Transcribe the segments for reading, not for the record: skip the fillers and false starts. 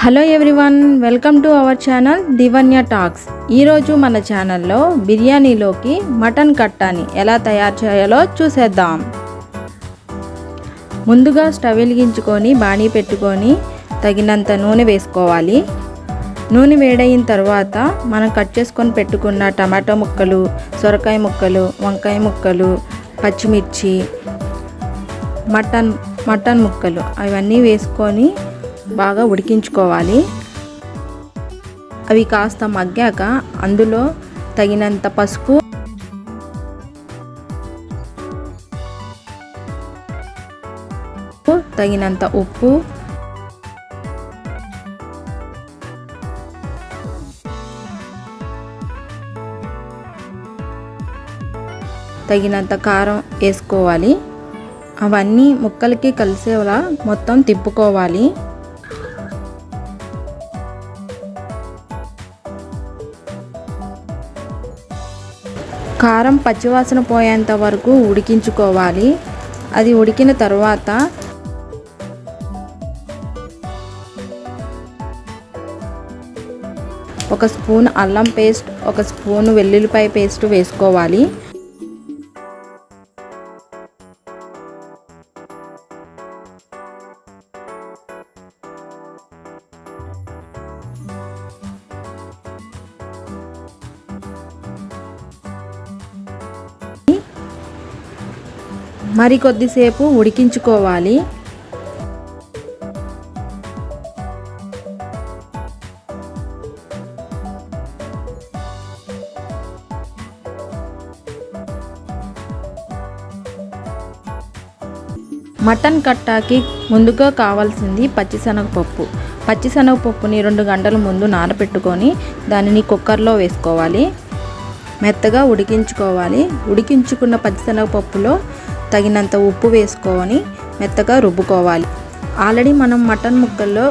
Hello everyone, welcome to our channel Divanya talks. ఈరోజు మన ఛానల్లో బిర్యానీలోకి మటన్ కట్టాని ఎలా తయారు చేయాలో చూసేద్దాం. ముందుగా స్టవ్ వెలిగించుకొని బాణీ పెట్టుకొని తగినంత నూనె వేసుకోవాలి. నూనె వేడైన తర్వాత మనం కట్ చేసుకొని పెట్టుకున్న టమాటో ముక్కలు, సొరకాయ ముక్కలు, వంకాయ ముక్కలు, పచ్చిమిర్చి, మటన్ ముక్కలు అవన్నీ వేసుకొని బాగా ఉడికించుకోవాలి. అవి కాస్త మగ్గాక అందులో తగినంత పసుపు, తగినంత ఉప్పు, తగినంత కారం వేసుకోవాలి. అవన్నీ ముక్కలకి కలిసేలా మొత్తం తిప్పుకోవాలి. కారం పచ్చివాసన పోయేంత వరకు ఉడికించుకోవాలి. అది ఉడికిన తర్వాత ఒక స్పూన్ అల్లం పేస్ట్, ఒక స్పూన్ వెల్లుల్లిపాయ పేస్ట్ వేసుకోవాలి. మరి కొద్దిసేపు ఉడికించుకోవాలి. మటన్ కట్టాకి ముందుగా కావాల్సింది పచ్చిశనగపప్పు. పచ్చిశనగపప్పుని 2 గంటల ముందు నానబెట్టుకొని దానిని కుక్కర్లో వేసుకోవాలి. మెత్తగా ఉడికించుకోవాలి. ఉడికించుకున్న పచ్చిశనగపప్పులో తగినంత ఉప్పు వేసుకొని మెత్తగా రుబ్బుకోవాలి. ఆల్రెడీ మనం మటన్ ముక్కల్లో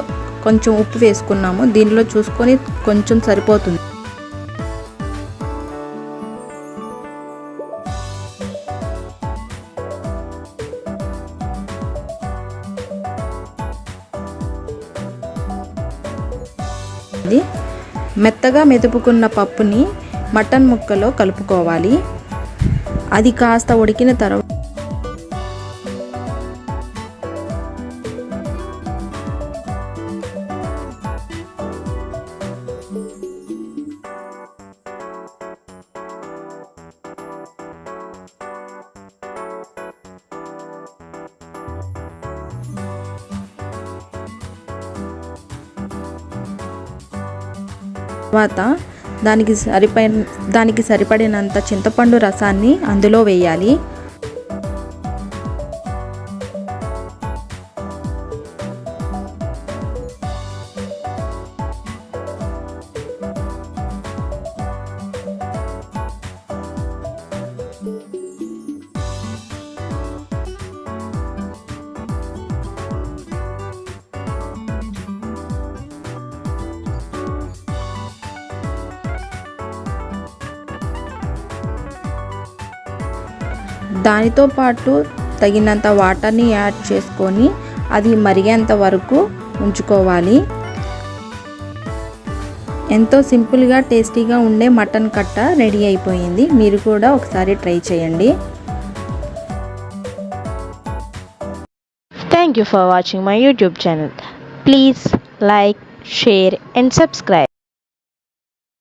కొంచెం ఉప్పు వేసుకున్నాము. దీనిలో చూసుకొని కొంచెం సరిపోతుంది. మెత్తగా మెదుపుకున్న పప్పుని మటన్ ముక్కలో కలుపుకోవాలి. అది కాస్త ఉడికిన తర్వాత దానికి సరిపడినంత చింతపండు రసాన్ని అందులో వేయాలి. దానితో పాటు తగినంత వాటర్ని యాడ్ చేసుకొని అది మరిగేంత వరకు ఉంచుకోవాలి. ఎంతో సింపుల్గా టేస్టీగా ఉండే మటన్ కట్ట రెడీ అయిపోయింది. మీరు కూడా ఒకసారి ట్రై చేయండి. Thank you for watching my YouTube channel. Please like, share and subscribe.